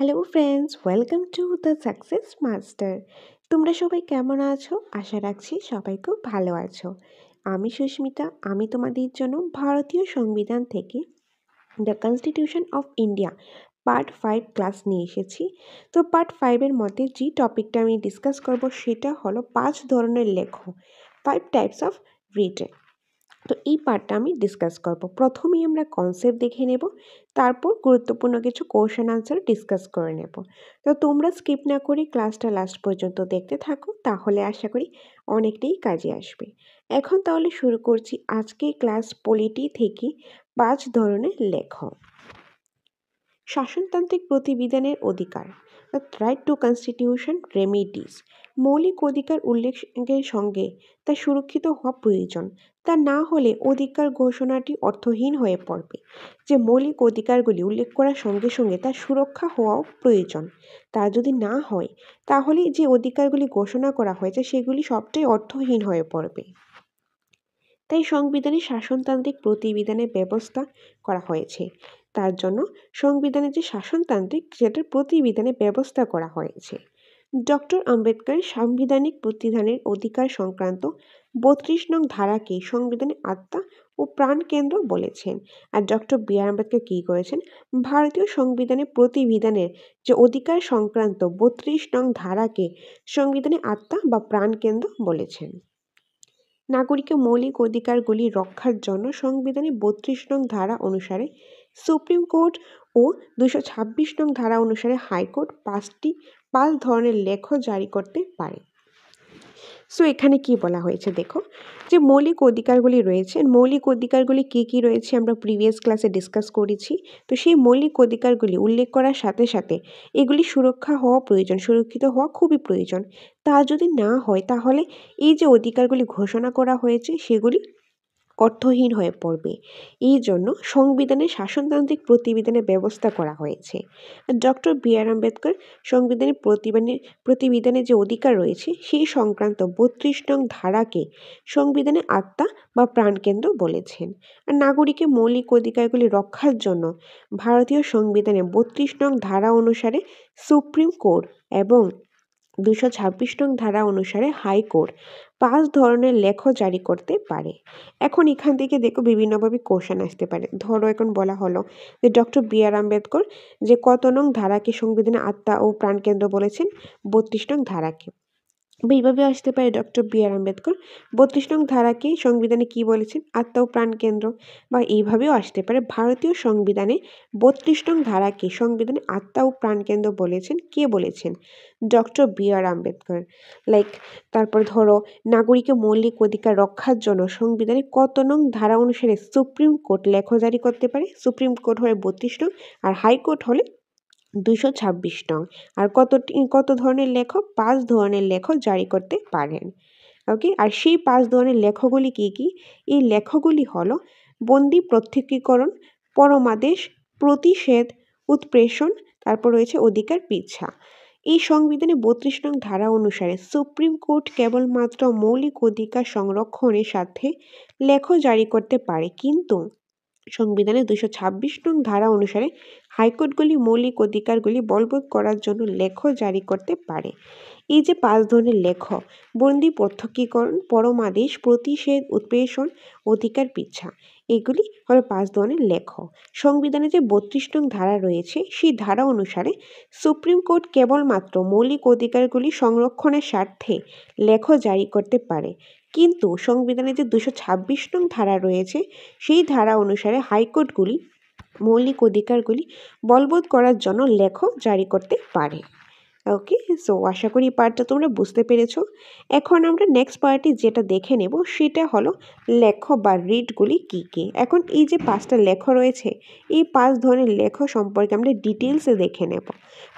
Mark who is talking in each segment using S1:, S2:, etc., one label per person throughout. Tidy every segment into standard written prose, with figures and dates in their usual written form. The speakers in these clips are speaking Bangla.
S1: Hello friends, welcome to the success master. তোমরা সবাই কেমন আছো? আশা রাখছি সবাই খুব ভালো আছো। আমি সুস্মিতা। আমি তোমাদের জন্য ভারতীয় সংবিধান থেকে the constitution of India part 5 class নিয়ে এসেছি। তো পার্ট 5-এর মধ্যে যে টপিকটা আমি ডিসকাস করব সেটা হলো 5 ধরনের লেখো, 5 টাইপস অফ রিটেন। তো এই পার্টটা আমি ডিসকাস করব। প্রথমেই আমরা কনসেপ্ট দেখে নেব, তারপর গুরুত্বপূর্ণ কিছু কোশ্চেন আনসার ডিসকাস করে নেব। তো তোমরা স্কিপ না করে ক্লাসটা লাস্ট পর্যন্ত দেখতে থাকো, তাহলে আশা করি অনেকটাই কাজে আসবে। এখন তাহলে শুরু করছি আজকে ক্লাস পলিটি থেকে 5 ধরনের লেখো। শাসনতান্ত্রিক প্রতিবিধানের অধিকার, রাইট টু কনস্টিটিউশন রেমিডিস। মৌলিক অধিকার উল্লেখের সঙ্গে তা সুরক্ষিত হওয়া প্রয়োজন। তা না হলে অধিকার ঘোষণাটি অর্থহীন হয়ে পড়বে। যে মৌলিক অধিকারগুলি উল্লেখ করার সঙ্গে সঙ্গে তার সুরক্ষা হওয়াও প্রয়োজন। তা যদি না হয় তাহলে যে অধিকারগুলি ঘোষণা করা হয়েছে সেগুলি সবটাই অর্থহীন হয়ে পড়বে। তাই সংবিধানে শাসনতান্ত্রিক প্রতিবিধানের ব্যবস্থা করা হয়েছে। তার জন্য সংবিধানে যে শাসনতান্ত্রিক সেটার প্রতিবিধানের ব্যবস্থা করা হয়েছে। ডক্টর আম্বেদকর সাংবিধানিক প্রতিধানের অধিকার সংক্রান্ত 32 নং ধারাকে সংবিধানের আত্মা ও প্রাণকেন্দ্র বলেছেন। আর ডক্টর বি আর আম্বেদকর কী করেছেন? ভারতীয় সংবিধানের প্রতিবিধানের যে অধিকার সংক্রান্ত 32 নং ধারাকে সংবিধানের আত্মা বা প্রাণকেন্দ্র বলেছেন। নাগরিকের মৌলিক অধিকারগুলি রক্ষার জন্য সংবিধানে 32 নং ধারা অনুসারে সুপ্রিম কোর্ট ও 226 নং ধারা অনুসারে হাইকোর্ট 5 ধরনের লেখো জারি করতে পারে। সো এখানে কি বলা হয়েছে দেখো, যে মৌলিক অধিকারগুলি রয়েছে, মৌলিক অধিকারগুলি কী কী রয়েছে আমরা প্রিভিয়াস ক্লাসে ডিসকাস করেছি। তো সেই মৌলিক অধিকারগুলি উল্লেখ করার সাথে সাথে এগুলি সুরক্ষা হওয়া প্রয়োজন, সুরক্ষিত হওয়া খুবই প্রয়োজন। তা যদি না হয় তাহলে এই যে অধিকারগুলি ঘোষণা করা হয়েছে সেগুলি অর্থহীন হয়ে পড়বে। এই জন্য সংবিধানে শাসনতান্ত্রিক প্রতিবিধানের ব্যবস্থা করা হয়েছে। ডক্টর বি আর আম্বেদকর সংবিধানের প্রতিবিধানে যে অধিকার রয়েছে সেই সংক্রান্ত 32 নং ধারাকে সংবিধানের আত্মা বা প্রাণকেন্দ্র বলেছেন। আর নাগরিকের মৌলিক অধিকারগুলি রক্ষার জন্য ভারতীয় সংবিধানে 32 নং ধারা অনুসারে সুপ্রিম কোর্ট এবং 226 নং ধারা অনুসারে হাইকোর্ট 5 ধরনের লেখো জারি করতে পারে। এখন এখান থেকে দেখো বিভিন্নভাবে কোশ্চেন আসতে পারে। ধরো এখন বলা হলো যে ডক্টর বি আর আম্বেদকর যে কত নং ধারাকে সংবিধানে আত্মা ও প্রাণকেন্দ্র বলেছেন? 32 নং ধারাকে। এইভাবে আসতে পারে ডক্টর বি আর আম্বেদকর 32 নং ধারাকে সংবিধানে কি বলেছেন? আত্মা ও প্রাণকেন্দ্র। বা এইভাবেও আসতে পারে ভারতীয় সংবিধানে 32 নং ধারাকে সংবিধানে আত্মা ও প্রাণকেন্দ্র বলেছেন। কে বলেছেন? ডক্টর বি আর আম্বেদকর। তারপর ধরো নাগরিকের মৌলিক অধিকার রক্ষার জন্য সংবিধানে কত নং ধারা অনুসারে সুপ্রিম কোর্ট লেখো জারি করতে পারে? সুপ্রিম কোর্ট হলে 32 নং আর হাইকোর্ট হলে 226 নং। আর কত ধরনের লেখো? 5 ধরনের লেখো জারি করতে পারেন। ওকে, আর সেই 5 ধরনের লেখগুলি কী কী? এই লেখগুলি হলো বন্দি প্রত্যক্ষীকরণ, পরমাদেশ, প্রতিষেধ, উৎপ্রেষণ, তারপর রয়েছে অধিকার পিচ্ছা। এই সংবিধানে 32 নং ধারা অনুসারে সুপ্রিম কোর্ট কেবলমাত্র মৌলিক অধিকার সংরক্ষণের সাথে লেখো জারি করতে পারে, কিন্তু সংবিধানের 226 নং ধারা অনুসারে হাইকোর্টগুলি মৌলিক অধিকারগুলি বলবৎ করার জন্য লেখো জারি করতে পারে। এই যে 5 ধরনের লেখো, বন্দি প্রত্যক্ষীকরণ, পরমাদেশ, প্রতিষেধ, উৎপ্রেষণ, অধিকার পিচ্ছা, এগুলি হলো 5 ধরনের লেখো। সংবিধানে যে 32 নং ধারা রয়েছে সেই ধারা অনুসারে সুপ্রিম কোর্ট কেবলমাত্র মৌলিক অধিকারগুলি সংরক্ষণের স্বার্থে লেখো জারি করতে পারে, কিন্তু সংবিধানে যে 226 নং ধারা রয়েছে সেই ধারা অনুসারে হাইকোর্টগুলি মৌলিক অধিকারগুলি বলবৎ করার জন্য লেখো জারি করতে পারে। ওকে, সো আশা করি পার্টটা তোমরা বুঝতে পেরেছো। এখন আমরা নেক্সট পার্টে যেটা দেখে নেব সেটা হলো লেখো বা রিটগুলি কী কী। এখন এই যে 5টা লেখো রয়েছে, এই 5 ধরনের লেখো সম্পর্কে আমরা ডিটেলসে দেখে নেব।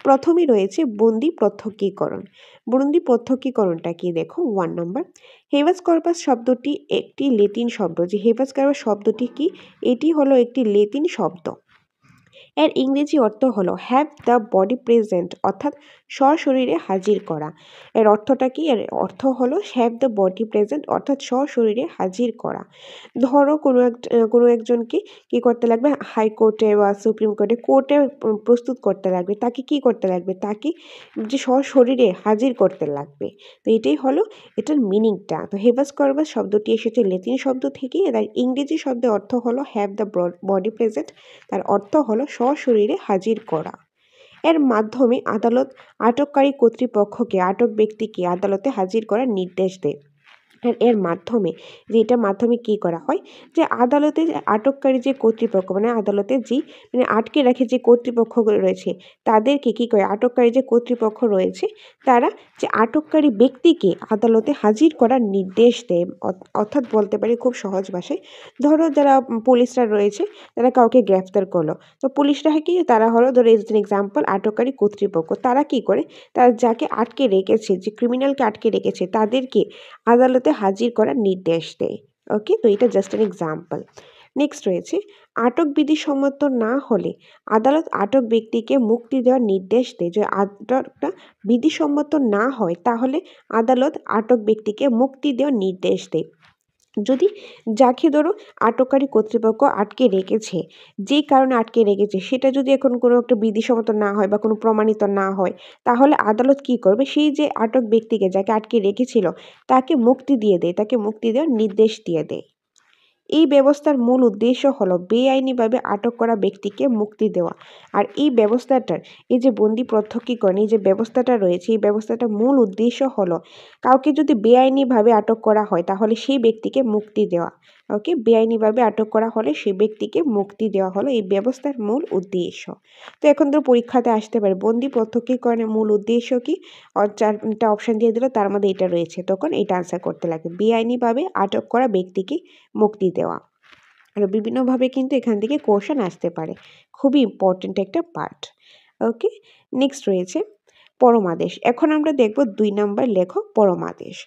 S1: প্রথমে রয়েছে বন্দি প্রত্যক্ষীকরণ। বন্দি প্রত্যক্ষীকরণটা কি দেখো, 1 নম্বর, হেবাস কর্পাস শব্দটি একটি লেটিন শব্দ। যে হেবাস কর্পাস শব্দটি কি? এটি হলো একটি লেটিন শব্দ। এর ইংরেজি অর্থ হলো হ্যাভ দ্য বডি প্রেজেন্ট, অর্থাৎ সশরীরে হাজির করা। এর অর্থটা কি? এর অর্থ হলো হ্যাভ দ্য বডি প্রেজেন্ট, অর্থাৎ সশরীরে হাজির করা। ধরো কোনো একজনকে কি করতে লাগবে, হাইকোর্টে বা সুপ্রিম কোর্টে প্রস্তুত করতে লাগবে, তাকে কি করতে লাগবে, তাকে যে সশরীরে হাজির করতে লাগবে। তো এটাই হলো এটার মিনিংটা। তো হেবাস কর্বাস শব্দটি এসেছে ল্যাটিন শব্দ থেকে, তার ইংরেজি শব্দের অর্থ হলো হ্যাভ দ্য বডি প্রেজেন্ট, তার অর্থ হলো সশরীরে হাজির করা। এর মাধ্যমে আদালত আটককারী কর্তৃপক্ষকে আটক ব্যক্তিকে আদালতে হাজির করার নির্দেশ দেয়। আর এর মাধ্যমে এটার মাধ্যমে কী করা হয়, যে আদালতে আটককারী যে কর্তৃপক্ষ, মানে আদালতে যে মানে আটকে রাখে যে কর্তৃপক্ষ রয়েছে, তাদেরকে কী করে, আটককারী যে কর্তৃপক্ষ রয়েছে তারা যে আটককারী ব্যক্তিকে আদালতে হাজির করার নির্দেশ দেয়। অর্থাৎ বলতে পারি খুব সহজ ভাষায়, ধরো যারা পুলিশরা রয়েছে তারা কাউকে গ্রেফতার করলো, তো পুলিশরা কি, তারা হলো ধরো এজ এন এক্সাম্পল আটককারী কর্তৃপক্ষ, তারা কি করে, তারা যাকে আটকে রেখেছে, যে ক্রিমিনালকে আটকে রেখেছে তাদেরকে আদালতে হাজির করার নির্দেশ দেয়। ওকে, তো এটা জাস্ট অ্যান এক্সাম্পল। নেক্সট রয়েছে আটক বিধিসম্মত না হলে আদালত আটক ব্যক্তিকে মুক্তি দেওয়ার নির্দেশ দেয়। যদি আটকটা বিধিসম্মত না হয় তাহলে আদালত আটক ব্যক্তিকে মুক্তি দেওয়ার নির্দেশ দেয়। যদি যাকে ধরো আটককারী কর্তৃপক্ষ আটকে রেখেছে, যেই কারণে আটকে রেখেছে সেটা যদি এখন কোনো একটা বিধিসম্মত না হয় বা কোনো প্রমাণিত না হয়, তাহলে আদালত কি করবে, সেই যে আটক ব্যক্তিকে যাকে আটকে রেখেছিল তাকে মুক্তি দিয়ে দেয়, তাকে মুক্তি দেওয়ার নির্দেশ দিয়ে দেয়। এই ব্যবস্থার মূল উদ্দেশ্য হলো বেআইনিভাবে আটক করা ব্যক্তিকে মুক্তি দেওয়া। আর এই ব্যবস্থাটার এই যে বন্দি প্রত্যক্ষীকরণ, এই যে ব্যবস্থাটা রয়েছে, এই ব্যবস্থাটার মূল উদ্দেশ্য হলো কাউকে যদি বেআইনিভাবে আটক করা হয় তাহলে সেই ব্যক্তিকে মুক্তি দেওয়া। ওকে, বেআইনিভাবে আটক করা হলে সেই ব্যক্তিকে মুক্তি দেওয়া হলো এই ব্যবস্থার মূল উদ্দেশ্য। তো এখন তো পরীক্ষাতে আসতে পারে বন্দি প্রত্যক্ষীকরণের মূল উদ্দেশ্য কি, চারটা অপশান দিয়ে দিল, তার মধ্যে এটা রয়েছে, তখন এটা আনসার করতে লাগবে, বেআইনিভাবে আটক করা ব্যক্তিকে মুক্তি দেওয়া। আর বিভিন্নভাবে কিন্তু এখান থেকে কোশ্চেন আসতে পারে, খুবই ইম্পর্টেন্ট একটা পার্ট। ওকে, নেক্সট রয়েছে পরমাদেশ। এখন আমরা দেখব 2 নম্বর লেখো পরমাদেশ।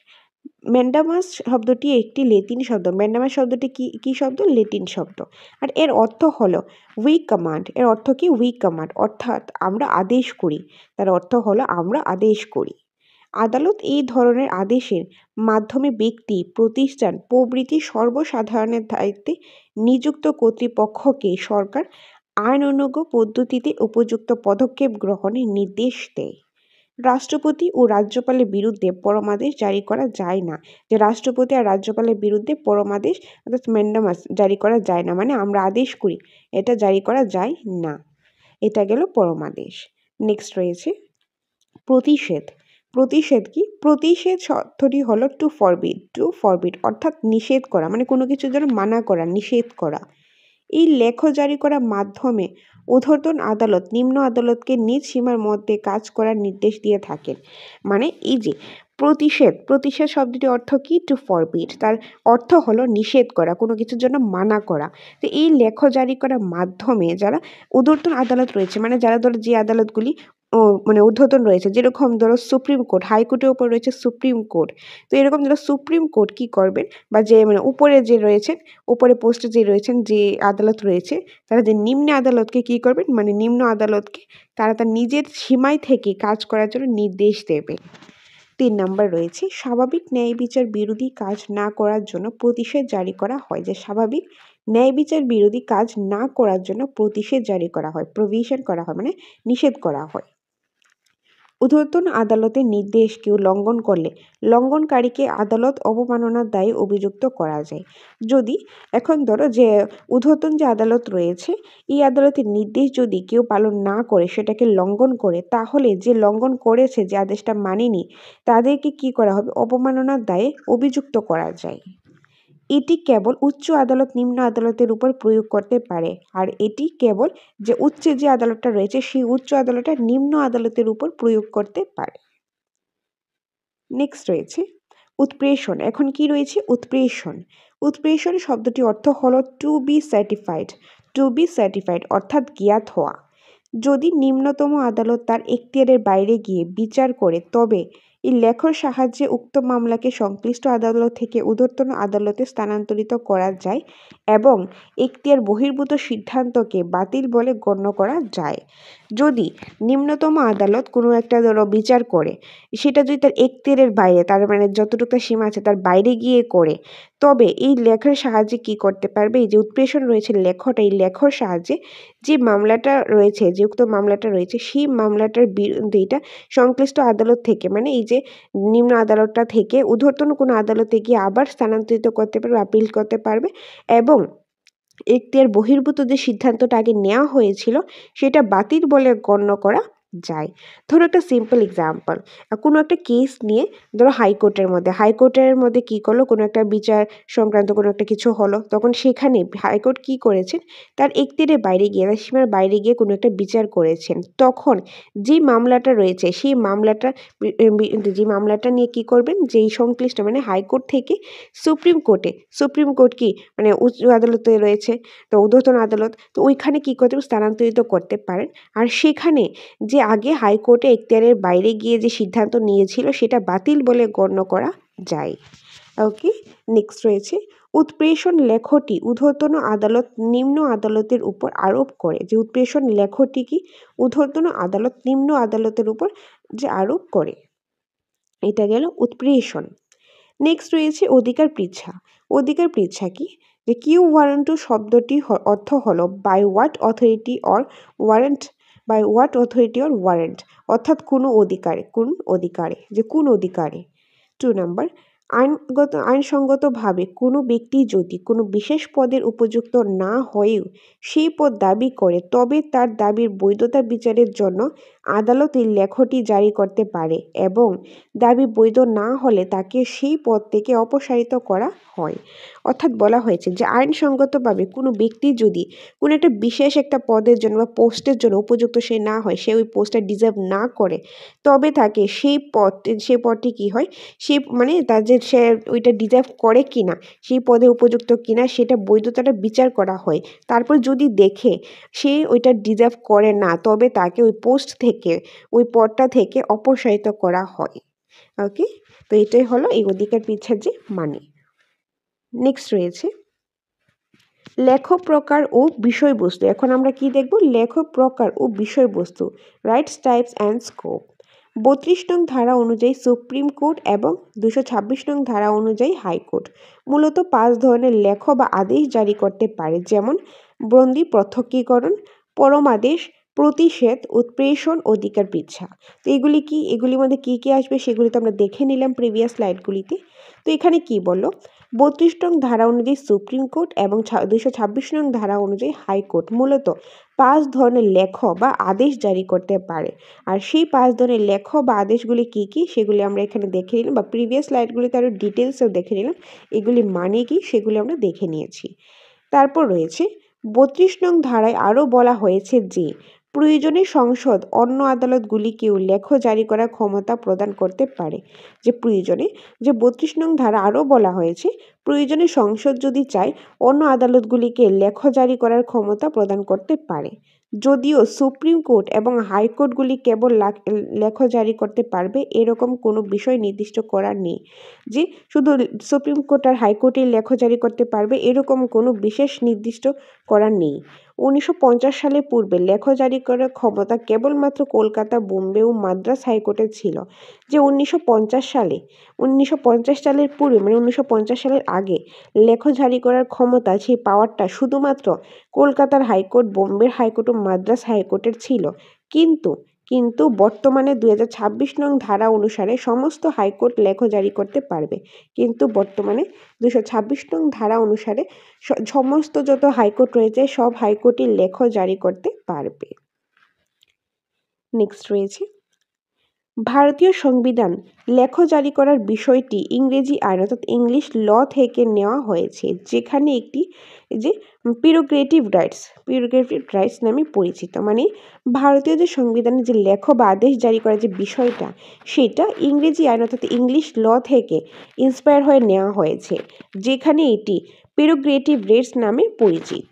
S1: ম্যান্ডামাস শব্দটি একটি ল্যাটিন শব্দ। ম্যান্ডামাস শব্দটি কি শব্দ? ল্যাটিন শব্দ। আর এর অর্থ হলো উই কমান্ড। এর অর্থ কি? উই কমান্ড, অর্থাৎ আমরা আদেশ করি। তার অর্থ হলো আমরা আদেশ করি। আদালত এই ধরনের আদেশের মাধ্যমে ব্যক্তি, প্রতিষ্ঠান প্রভৃতি সর্বসাধারণের দায়িত্বে নিযুক্ত কর্তৃপক্ষকে সরকার আইনানুগ পদ্ধতিতে উপযুক্ত পদক্ষেপ গ্রহণের নির্দেশ দেয়। রাষ্ট্রপতি ও রাজ্যপালের বিরুদ্ধে পরমাদেশ জারি করা যায় না। যে রাষ্ট্রপতি আর রাজ্যপালের বিরুদ্ধে পরমাদেশ অর্থাৎ ম্যান্ডামাস জারি করা যায় না, মানে আমরা আদেশ করি, এটা জারি করা যায় না। এটা গেল পরমাদেশ। নেক্সট রয়েছে প্রতিষেধ। প্রতিষেধ কি? প্রতিষেধ শব্দটি হলো টু ফরবিড, অর্থাৎ নিষেধ করা, মানে কোনো কিছুর জন্য মানা করা, নিষেধ করা। এই লেখ জারি করার মাধ্যমে ঊর্ধ্বতন আদালত নিম্ন আদালতকে নিজ সীমার মধ্যে কাজ করার নির্দেশ দিয়ে থাকেন। মানে এই যে প্রতিষেধ শব্দটির অর্থ কি? টু ফরবিড, তার অর্থ হলো নিষেধ করা, কোনো কিছুর জন্য মানা করা। তো এই লেখ জারি করার মাধ্যমে যারা ঊর্ধ্বতন আদালত রয়েছে, মানে যারা ধরো যে আদালতগুলি মানে ঊর্ধ্বতন রয়েছে, যেরকম ধরো সুপ্রিম কোর্ট, হাইকোর্টের উপর রয়েছে সুপ্রিম কোর্ট, তো এরকম ধরো সুপ্রিম কোর্ট কি করবেন, বা যে মানে উপরে যে রয়েছেন, উপরে পোস্টে যে রয়েছেন, যে আদালত রয়েছে, তারা যে নিম্ন আদালতকে কি করবেন, মানে নিম্ন আদালতকে তারা তার নিজের সীমায় থেকে কাজ করার জন্য নির্দেশ দেবে। 3 নম্বর রয়েছে স্বাভাবিক ন্যায় বিচার বিরোধী কাজ না করার জন্য প্রতিষেধ জারি করা হয়। যে স্বাভাবিক ন্যায় বিচার বিরোধী কাজ না করার জন্য প্রতিষেধ জারি করা হয়, প্রভিশন করা হয়, মানে নিষেধ করা হয়। ঊর্ধ্বতন আদালতের নির্দেশ কেউ লঙ্ঘন করলে লঙ্ঘনকারীকে আদালত অবমাননার দায়ে অভিযুক্ত করা যায়। যদি এখন ধরো যে ঊর্ধ্বতন যে আদালত রয়েছে, এই আদালতের নির্দেশ যদি কেউ পালন না করে, সেটাকে লঙ্ঘন করে, তাহলে যে লঙ্ঘন করেছে, যে আদেশটা মানেনি, তাদেরকে কি করা হবে? অবমাননার দায়ে অভিযুক্ত করা যায়। এটি কেবল উচ্চ আদালত নিম্ন আদালতের উপর প্রয়োগ করতে পারে, আর এটি কেবল যে উচ্চে যে আদালতটা রয়েছে সেই উচ্চ আদালতটা নিম্ন আদালতের উপর প্রয়োগ করতে পারে। নেক্সট রয়েছে উৎপ্রেষণ। এখন কি রয়েছে? উৎপ্রেষণ শব্দটি অর্থ হলো টু বি সার্টিফাইড, অর্থাৎ জ্ঞাত হওয়া। যদি নিম্নতম আদালত তার এখতিয়ারের বাইরে গিয়ে বিচার করে তবে এই লেখর সাহায্যে উক্ত মামলাকে সংশ্লিষ্ট আদালত থেকে ঊর্ধ্বতন আদালতে স্থানান্তরিত করা যায় এবং এখতিয়ার বহির্ভূত সিদ্ধান্তকে বাতিল বলে গণ্য করা যায়। যদি নিম্নতম আদালত কোনো একটা ধরো বিচার করে, সেটা যদি তার এখতিয়ারের বাইরে, তার মানে যতটুকু সীমা আছে তার বাইরে গিয়ে করে, তবে এই লেখার সাহায্যে কি করতে পারবে, এই যে উৎপ্রেষণ রয়েছে লেখটা, এই লেখার সাহায্যে যে মামলাটা রয়েছে, যে উক্ত মামলাটা রয়েছে, সেই মামলাটার বিরুদ্ধে এটা সংশ্লিষ্ট আদালত থেকে, মানে এই যে নিম্ন আদালতটা থেকে ঊর্ধ্বতন কোনো আদালতে গিয়ে আবার স্থানান্তরিত করতে পারবে, আপিল করতে পারবে এবং এখতিয়ার বহির্ভূত যে সিদ্ধান্তটা আগে নেওয়া হয়েছিল সেটা বাতিল বলে গণ্য করা যায়। ধরো একটা সিম্পল এক্সাম্পল, কোনো একটা কেস নিয়ে ধরো হাইকোর্টের মধ্যে কি করলো, কোনো একটা বিচার সংক্রান্ত কোনো একটা কিছু হলো, তখন সেখানে হাইকোর্ট কি করেছেন, তার এখতিয়ারের বাইরে গিয়ে, তার সীমার বাইরে গিয়ে কোনো একটা বিচার করেছেন। তখন যে মামলাটা রয়েছে সেই মামলাটা নিয়ে কি করবেন, যেই সংশ্লিষ্ট মানে হাইকোর্ট থেকে সুপ্রিম কোর্ট কি মানে উচ্চ আদালতে রয়েছে, তো ঊর্ধ্বতন আদালত, তো ওইখানে কি করতে স্থানান্তরিত করতে পারেন। আর সেখানে যে আগে হাইকোর্টে এখতিয়ারের বাইরে গিয়ে যে সিদ্ধান্ত নিয়েছিল সেটা বাতিল বলে গণ্য করা যায়। ওকে, নেক্সট রয়েছে উৎপ্রেষণ লেখটি ঊর্ধ্বতন আদালত নিম্ন আদালতের উপর আরোপ করে। যে উৎপ্রেষণ লেখটি কি ঊর্ধ্বতন আদালত নিম্ন আদালতের উপর যে আরোপ করে, এটা গেল উৎপ্রেষণ। নেক্সট রয়েছে অধিকার পৃচ্ছা। অধিকার পৃচ্ছা কি, যে কিউ ওয়ারেন্ট শব্দটি অর্থ হলো by what authority or warrant, অর্থাৎ কোন অধিকারে, যে কোন অধিকারে। 2 নাম্বার, আইনসঙ্গতভাবে কোনো ব্যক্তি যদি কোনো বিশেষ পদের উপযুক্ত না হয়েও সেই পদ দাবি করে, তবে তার দাবির বৈধতা বিচারের জন্য আদালত এই লেখটি জারি করতে পারে এবং দাবি বৈধ না হলে তাকে সেই পদ থেকে অপসারিত করা হয়। অর্থাৎ বলা হয়েছে যে আইনসঙ্গতভাবে কোনো ব্যক্তি যদি কোনো একটা বিশেষ একটা পদের জন্য বা পোস্টের জন্য উপযুক্ত সে না হয়, সে ওই পোস্টটা ডিজার্ভ না করে, তবে তাকে সেই পদটি কি হয়, সে মানে তার যে সে ওইটা ডিজার্ভ করে কিনা, সেই পদে উপযুক্ত কিনা, সেটা বৈধতাটা বিচার করা হয়। তারপর যদি দেখে সে ওইটা ডিজার্ভ করে না, তবে তাকে ওই পোস্ট থেকে, ওই পদটা থেকে অপসারিত করা হয়। ওকে, তো এটাই হলো এই অধিকার পৃচ্ছার যে মানে। নেক্সট রয়েছে লেখক প্রকার ও বিষয়বস্তু। এখন আমরা কি দেখব, লেখক প্রকার ও বিষয়বস্তু, রাইটস, টাইপস অ্যান্ড স্কোপ। 32 নং ধারা অনুযায়ী সুপ্রিম কোর্ট এবং 226 নং ধারা অনুযায়ী হাইকোর্ট মূলত 5 ধরনের লেখ বা আদেশ জারি করতে পারে, যেমন বন্দি, পৃথকীকরণ, পরমাদেশ, প্রতিষেধ, উৎপ্রেষণ, অধিকার পৃচ্ছা। তো এগুলি কি, এগুলির মধ্যে কি কি আসবে সেগুলি তো আমরা দেখে নিলাম প্রিভিয়াস স্লাইডগুলিতে। তো এখানে কি বললো, 32 নং ধারা অনুযায়ী সুপ্রিম কোর্ট এবং 226 নং ধারা অনুযায়ী হাইকোর্ট মূলত 5 ধরনের লেখ বা আদেশ জারি করতে পারে। আর সেই 5 ধরনের লেখ বা আদেশগুলি কি কি সেগুলি আমরা এখানে দেখে নিলাম, বা প্রিভিয়াস স্লাইডগুলিতে আরও ডিটেলসেও দেখে নিলাম, এগুলি মানে কি সেগুলি আমরা দেখে নিয়েছি। তারপর রয়েছে 32 নং ধারায় আরও বলা হয়েছে যে প্রয়োজনে সংসদ অন্য আদালতগুলিকেও লেখ জারি করার ক্ষমতা প্রদান করতে পারে। যে প্রয়োজনে, যে 32 নং ধারা আরও বলা হয়েছে প্রয়োজনে সংসদ যদি চায় অন্য আদালতগুলিকে লেখ জারি করার ক্ষমতা প্রদান করতে পারে। যদিও সুপ্রিম কোর্ট এবং হাইকোর্টগুলি কেবল লেখ জারি করতে পারবে এরকম কোনো বিষয় নির্দিষ্ট করা নেই, যে শুধু সুপ্রিম কোর্ট আর হাইকোর্টে লেখ জারি করতে পারবে এরকম কোনো বিশেষ নির্দিষ্ট করা নেই। 1950 সালের পূর্বে লেখ জারি করার ক্ষমতা কেবলমাত্র কলকাতা, বোম্বে ও মাদ্রাজ হাইকোর্টের ছিল। যে 1950 সালের পূর্বে মানে 1950 সালের আগে লেখ জারি করার ক্ষমতা, সেই পাওয়ারটা শুধুমাত্র কলকাতার হাইকোর্ট, বোম্বের হাইকোর্ট ও মাদ্রাজ হাইকোর্টের ছিল। কিন্তু বর্তমানে 2026 নং ধারা অনুসারে সমস্ত হাইকোর্ট লেখ জারি করতে পারবে। কিন্তু বর্তমানে 226 নং ধারা অনুসারে সমস্ত যত হাইকোর্ট রয়েছে সব হাইকোর্টই লেখ জারি করতে পারবে। নেক্সট রয়েছে ভারতীয় সংবিধান লেখ জারি করার বিষয়টি ইংরেজি আইন অর্থাৎ ইংলিশ ল থেকে নেওয়া হয়েছে, যেখানে একটি যে প্রিরোগেটিভ রাইটস নামে পরিচিত। মানে ভারতীয় যে সংবিধানে যে লেখ বা আদেশ জারি করার যে বিষয়টা, সেটা ইংরেজি আইন অর্থাৎ ইংলিশ ল থেকে ইন্সপায়ার হয়ে নেওয়া হয়েছে, যেখানে এটি প্রিরোগেটিভ রাইটস নামে পরিচিত।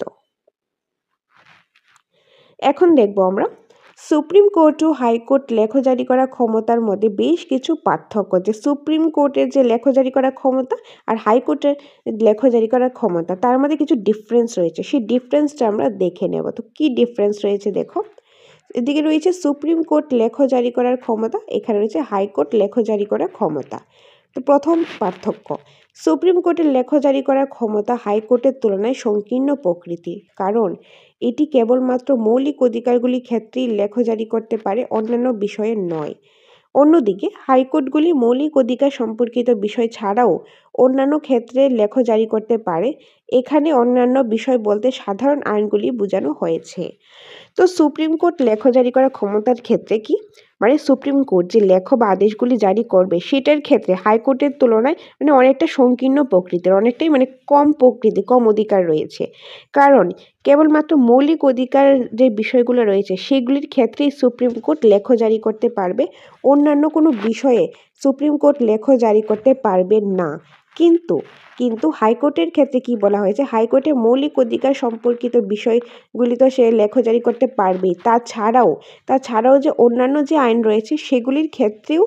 S1: এখন দেখব আমরা সুপ্রিম কোর্ট ও হাইকোর্ট লেখ জারি করার ক্ষমতার মধ্যে বেশ কিছু পার্থক্য, যে সুপ্রিম কোর্টের যে লেখ জারি করার ক্ষমতা আর হাইকোর্টের লেখ জারি করার ক্ষমতা, তার মধ্যে কিছু ডিফারেন্স রয়েছে। সেই ডিফারেন্সটা আমরা দেখে নেব। তো কি ডিফারেন্স রয়েছে দেখো, এদিকে রয়েছে সুপ্রিম কোর্ট লেখ জারি করার ক্ষমতা, এখানে রয়েছে হাইকোর্ট লেখ জারি করার ক্ষমতা। তো প্রথম পার্থক্য, সুপ্রিম কোর্টের লেখ জারি করার ক্ষমতা হাইকোর্টের তুলনায় সংকীর্ণ প্রকৃতির, কারণ এটি কেবলমাত্র মৌলিক অধিকারগুলির ক্ষেত্রেই লেখ জারি করতে পারে, অন্যান্য বিষয়ে নয়। অন্যদিকে হাইকোর্টগুলি মৌলিক অধিকার সম্পর্কিত বিষয় ছাড়াও অন্যান্য ক্ষেত্রে লেখ জারি করতে পারে। এখানে অন্যান্য বিষয় বলতে সাধারণ আইনগুলি বোঝানো হয়েছে। তো সুপ্রিম কোর্ট লেখ জারি করার ক্ষমতার ক্ষেত্রে কি, মানে সুপ্রিম কোর্ট যে লেখ বা আদেশগুলি জারি করবে সেটার ক্ষেত্রে হাইকোর্টের তুলনায় অনেকটা সংকীর্ণ প্রকৃতির, অনেকটাই কম প্রকৃতি, কম অধিকার রয়েছে। কারণ কেবলমাত্র মৌলিক অধিকার যে বিষয়গুলো রয়েছে সেগুলির ক্ষেত্রেই সুপ্রিম কোর্ট লেখ জারি করতে পারবে, অন্যান্য কোনো বিষয়ে সুপ্রিম কোর্ট লেখ জারি করতে পারবে না। কিন্তু কিন্তু হাইকোর্টের ক্ষেত্রে কি বলা হয়েছে, হাইকোর্টে মৌলিক অধিকার সম্পর্কিত বিষয়গুলি তো সে লেখ জারি করতে পারবেই, তাছাড়াও যে অন্যান্য যে আইন রয়েছে সেগুলির ক্ষেত্রেও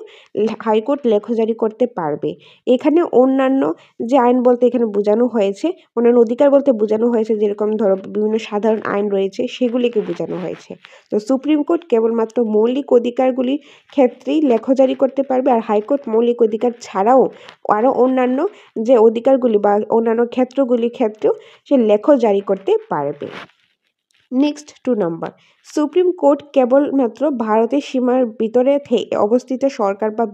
S1: হাইকোর্ট লেখ জারি করতে পারবে। এখানে অন্যান্য যে আইন বলতে এখানে বোঝানো হয়েছে, অন্যান্য অধিকার বলতে বোঝানো হয়েছে যেরকম ধরো বিভিন্ন সাধারণ আইন রয়েছে সেগুলিকে বোঝানো হয়েছে। তো সুপ্রিম কোর্ট কেবলমাত্র মৌলিক অধিকারগুলির ক্ষেত্রেই লেখ জারি করতে পারবে, আর হাইকোর্ট মৌলিক অধিকার ছাড়াও আরও অন্যান্য যে অধিকারগুলি বা অন্যান্য ক্ষেত্রগুলির ক্ষেত্রেও সে লেখ জারি করতে পারবে। নেক্সট 2 নাম্বার, সুপ্রিম কোর্ট কেবলমাত্র ভারতের সীমার ভিতরে অবস্থিত সরকার বা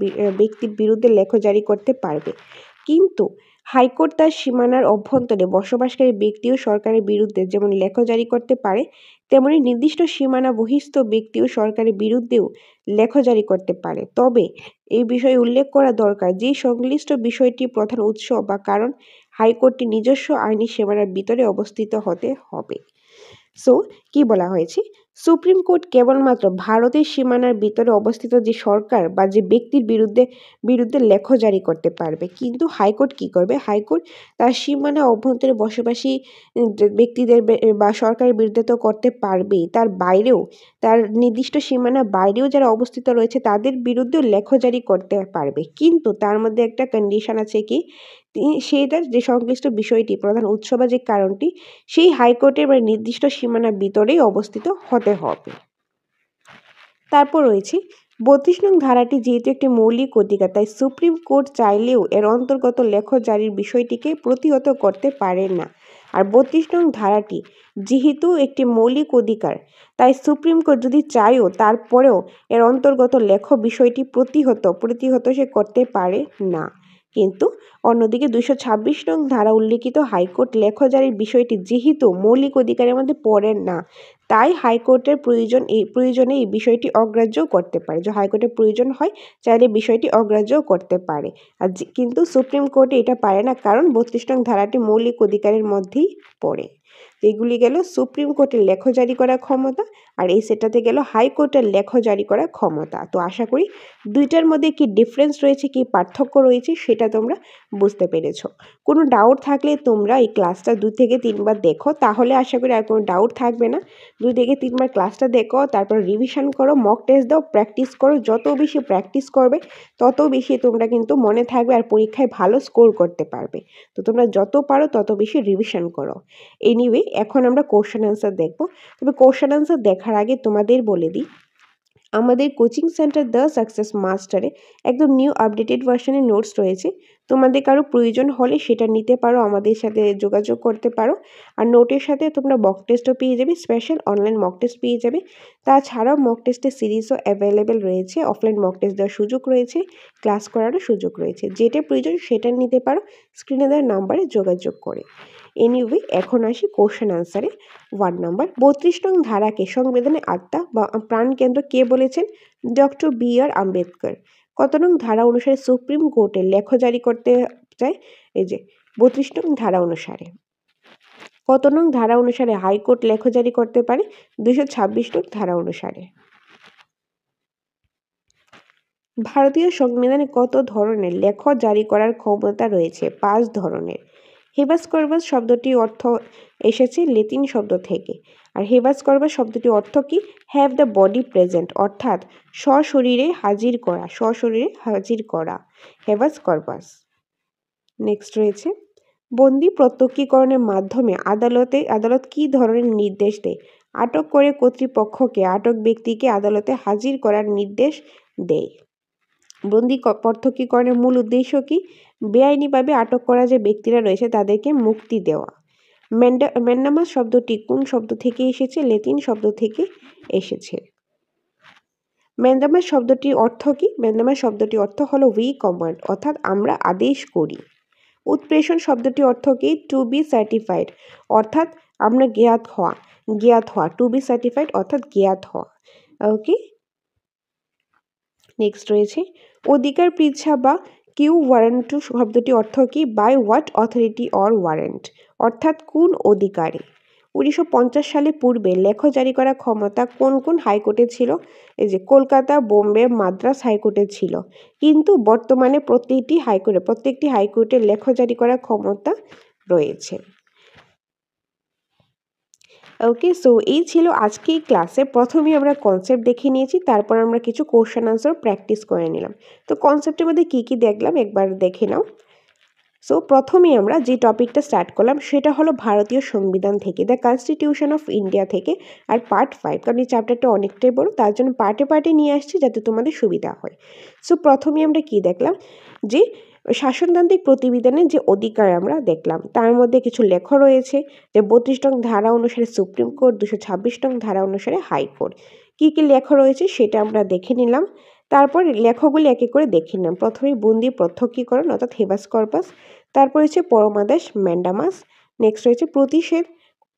S1: ব্যক্তির বিরুদ্ধে লেখ জারি করতে পারবে, কিন্তু হাইকোর্ট তার সীমানার অভ্যন্তরে বসবাসকারী ব্যক্তি ও সরকারের বিরুদ্ধে যেমন লেখ জারি করতে পারে, তেমনি নির্দিষ্ট সীমানা বহিস্থ ব্যক্তি ও সরকারের বিরুদ্ধেও লেখ জারি করতে পারে। তবে এই বিষয়ে উল্লেখ করা দরকার যে সংশ্লিষ্ট বিষয়টি প্রধান উৎস বা কারণ হাইকোর্টটি নিজস্ব আইনি সীমানার ভিতরে অবস্থিত হতে হবে। সো কি বলা হয়েছে, সুপ্রিম কোর্ট কেবলমাত্র ভারতের সীমানার ভিতরে অবস্থিত যে সরকার বা যে ব্যক্তির বিরুদ্ধে লেখ জারি করতে পারবে, কিন্তু হাইকোর্ট কি করবে, হাইকোর্ট তার সীমানা অভ্যন্তরে বসবাসী ব্যক্তিদের বা সরকারের বিরুদ্ধে তো করতে পারবেই, তার বাইরেও, তার নির্দিষ্ট সীমানা বাইরেও যারা অবস্থিত রয়েছে তাদের বিরুদ্ধেও লেখ জারি করতে পারবে, কিন্তু তার মধ্যে একটা কন্ডিশন আছে কি, সেটার যে সংশ্লিষ্ট বিষয়টি প্রধান উৎস বা যে কারণটি সেই হাইকোর্টের নির্দিষ্ট সীমানার ভিতরেই অবস্থিত হতে হবে। তারপর রয়েছে 32 নং ধারাটি যেহেতু একটি মৌলিক অধিকার, তাই সুপ্রিম কোর্ট চাইলেও এর অন্তর্গত লেখ জারির বিষয়টিকে প্রতিহত করতে পারে না। আর 32 নং ধারাটি যেহেতু একটি মৌলিক অধিকার, তাই সুপ্রিম কোর্ট যদি চায়ও তারপরেও এর অন্তর্গত লেখ বিষয়টি প্রতিহত সে করতে পারে না। কিন্তু অন্যদিকে 226 নং ধারা উল্লিখিত হাইকোর্ট লেখ জারির বিষয়টি যেহেতু মৌলিক অধিকারের মধ্যে পড়ে না, তাই হাইকোর্টের প্রয়োজনে এই বিষয়টি অগ্রাহ্য করতে পারে। যে হাইকোর্টের প্রয়োজন হয় চাইলে বিষয়টি অগ্রাহ্য করতে পারে, আর কিন্তু সুপ্রিম কোর্টে এটা পারে না, কারণ 32 নং ধারাটি মৌলিক অধিকারের মধ্যেই পড়ে। এগুলি গেল সুপ্রিম কোর্টের লেখ জারি করার ক্ষমতা, আর এই সেটাতে গেল হাইকোর্টের লেখ জারি করার ক্ষমতা। তো আশা করি দুইটার মধ্যে কি ডিফারেন্স রয়েছে, কি পার্থক্য রয়েছে সেটা তোমরা বুঝতে পেরেছো। কোনো ডাউট থাকলে তোমরা এই ক্লাসটা 2 থেকে 3 বার দেখো, তাহলে আশা করি আর কোনো ডাউট থাকবে না। 2 থেকে 3 বার ক্লাসটা দেখো, তারপর রিভিশন করো, মক টেস্ট দাও, প্র্যাকটিস করো। যত বেশি প্র্যাকটিস করবে তত বেশি তোমরা কিন্তু মনে থাকবে আর পরীক্ষায় ভালো স্কোর করতে পারবে। তো তোমরা যত পারো তত বেশি রিভিশন করো। এনিওয়ে, এখন আমরা কোশ্চেন অ্যান্সার দেখব। তবে কোশ্চেন অ্যান্সার দেখার আগে তোমাদের বলে দিই, আমাদের কোচিং সেন্টার দ্য সাকসেস মাস্টারে একদম নিউ আপডেটেড ভার্সনের নোটস রয়েছে। তোমাদের কারো প্রয়োজন হলে সেটা নিতে পারো, আমাদের সাথে যোগাযোগ করতে পারো। আর নোটের সাথে তোমরা মক টেস্টও পেয়ে যাবে, স্পেশাল অনলাইন মক টেস্ট পেয়ে যাবে। তাছাড়াও মক টেস্টের সিরিজও অ্যাভেলেবেল রয়েছে, অফলাইন মক টেস্ট দেওয়ার সুযোগ রয়েছে, ক্লাস করারও সুযোগ রয়েছে। যেটা প্রয়োজন সেটা নিতে পারো স্ক্রিনে দেওয়ার নাম্বারে যোগাযোগ করে। এনিওয়ে, এখন আসি কোশ্চেন আনসারে। 1 নম্বর, 32 নং ধারাকে সংবিধানের আত্মা বা প্রাণকেন্দ্র কে বলেছেন? Doctor B R. আম্বেদকর। কত নং ধারা অনুসারে সুপ্রিম কোর্টে লেখ জারি করতে চায়? এই যে 32 নং ধারা অনুসারে। কত নং ধারা অনুসারে হাইকোর্ট লেখ জারি করতে পারে? 226 নং ধারা অনুসারে। ভারতীয় সংবিধানে কত ধরনের লেখ জারি করার ক্ষমতা রয়েছে? 5 ধরনের। হেবাস কর্পাস শব্দটির অর্থ এসেছে ল্যাটিন শব্দ থেকে। আর হেভাস করবাস শব্দটি অর্থ কি? হ্যাভ দ্য বডি প্রেজেন্ট, অর্থাৎ সশরীরে হাজির করা, সশরীরে হাজির করা, হেভাস করবাস। নেক্সট রয়েছে বন্দি প্রত্যক্ষীকরণের মাধ্যমে আদালত কী ধরনের নির্দেশ দেয়? আটক করে কর্তৃপক্ষকে আটক ব্যক্তিকে আদালতে হাজির করার নির্দেশ দেয়। বন্দি প্রত্যক্ষীকরণের মূল উদ্দেশ্য কি? বেআইনিভাবে আটক করা যে ব্যক্তিরা রয়েছে তাদেরকে মুক্তি দেওয়া। ম্যান্ডামাস শব্দটি কোন শব্দ থেকে এসেছে? ল্যাটিন শব্দ থেকে এসেছে। ম্যান্ডামাস শব্দটির অর্থ কি? ম্যান্ডামাস শব্দটির অর্থ হলো উই কমান্ড, অর্থাৎ আমরা আদেশ করি। উৎপ্রেষণ শব্দটি অর্থ কি? টু বি সার্টিফাইড, অর্থাৎ আমরা জ্ঞাত হওয়া, টু বি সার্টিফাইড অর্থাৎ জ্ঞাত হওয়া। ওকে, নেক্সট রয়েছে অধিকার পৃচ্ছা বা কিউ ওয়ারেন্ট শব্দটি অর্থ কি? By what authority or warrant, অর্থাৎ কোন অধিকারে। 1950 সালে পূর্বে লেখ জারি করার ক্ষমতা কোন কোন হাইকোর্টে ছিল? এই যে কলকাতা, বোম্বে, মাদ্রাস হাইকোর্টে ছিল, কিন্তু বর্তমানে প্রত্যেকটি হাইকোর্টে লেখ জারি করার ক্ষমতা রয়েছে। ওকে, সো এই ছিল আজকের ক্লাসে। প্রথমেই আমরা কনসেপ্ট দেখে নিয়েছি, তারপর আমরা কিছু কোশ্চেন আনসার প্র্যাকটিস করে নিলাম। তো কনসেপ্টের মধ্যে কী কী দেখলাম একবার দেখে নাও। সো প্রথমেই আমরা যে টপিকটা স্টার্ট করলাম সেটা হলো ভারতীয় সংবিধান থেকে, দ্য কনস্টিটিউশন অফ ইন্ডিয়া থেকে, আর পার্ট 5, কারণ এই চ্যাপ্টারটা অনেকটাই বড়, তার জন্য পার্টে নিয়ে আসছি যাতে তোমাদের সুবিধা হয়। সো প্রথমেই আমরা কি দেখলাম, যে শাসনতান্ত্রিক প্রতিবিধানের যে অধিকার আমরা দেখলাম, তার মধ্যে কিছু লেখ রয়েছে, যে 32 নং ধারা অনুসারে সুপ্রিম কোর্ট, 226 নং ধারা অনুসারে হাইকোর্ট, কী কী লেখ রয়েছে সেটা আমরা দেখে নিলাম। তারপর লেখগুলি এক এক করে দেখে নিলাম। প্রথমেই বন্দি প্রত্যক্ষীকরণ অর্থাৎ হেবাস কর্পাস, তারপর হচ্ছে পরমাদেশ ম্যান্ডামাস, নেক্সট রয়েছে প্রতিষেধ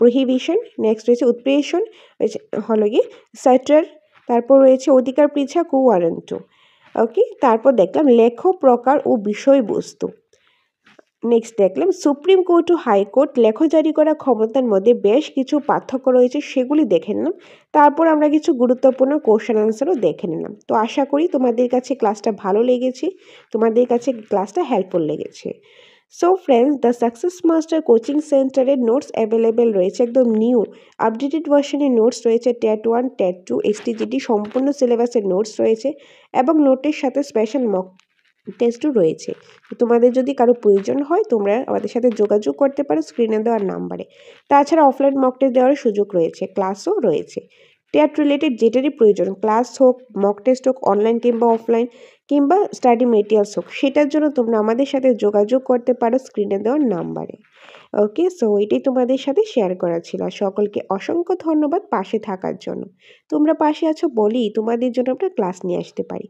S1: প্রহিবিশন, নেক্সট রয়েছে উৎপ্রেষণ হলো গিয়ে সার্টার, তারপর রয়েছে অধিকার পৃচ্ছা কু ওয়ারেন্ট। ওকে, তারপর দেখলাম লেখ প্রকার ও বিষয়বস্তু। নেক্সট দেখলাম সুপ্রিম কোর্ট ও হাইকোর্ট লেখ জারি করা ক্ষমতার মধ্যে বেশ কিছু পার্থক্য রয়েছে, সেগুলি দেখে নিলাম। তারপর আমরা কিছু গুরুত্বপূর্ণ কোশ্চেন আনসারও দেখে নিলাম। তো আশা করি তোমাদের কাছে ক্লাসটা ভালো লেগেছে, তোমাদের কাছে ক্লাসটা হেল্পফুল লেগেছে। So friends, the success master coaching সেন্টারের নোটস অ্যাভেলেবেল রয়েছে, একদম নিউ আপডেটেড ভার্সনের নোটস রয়েছে। টেট 1, টেট 2, এসটিজিটি সম্পূর্ণ সিলেবাসের নোটস রয়েছে, এবং নোটের সাথে স্পেশাল মক টেস্টও রয়েছে। তোমাদের যদি কারো প্রয়োজন হয় তোমরা আমাদের সাথে যোগাযোগ করতে পারো স্ক্রিনে দেওয়ার নাম্বারে। তাছাড়া অফলাইন মক টেস্ট দেওয়ার সুযোগ রয়েছে, ক্লাসও রয়েছে। টেট রিলেটেড যেটারই প্রয়োজন, ক্লাস হোক, মক টেস্ট হোক, অনলাইন কিংবা অফলাইন, কিংবা স্টাডি মেটেরিয়ালস হোক, সেটার জন্য তোমরা আমাদের সাথে যোগাযোগ করতে পারো স্ক্রিনে দেওয়ার নাম্বারে। ওকে, সো এটাই তোমাদের সাথে শেয়ার করা ছিল। সকলকে অসংখ্য ধন্যবাদ পাশে থাকার জন্য। তোমরা পাশে আছো বলেই তোমাদের জন্য আমরা ক্লাস নিয়ে আসতে পারি।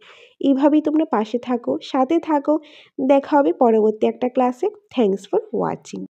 S1: এইভাবেই তোমরা পাশে থাকো, সাথে থাকো। দেখা হবে পরবর্তী একটা ক্লাসে। Thanks for watching.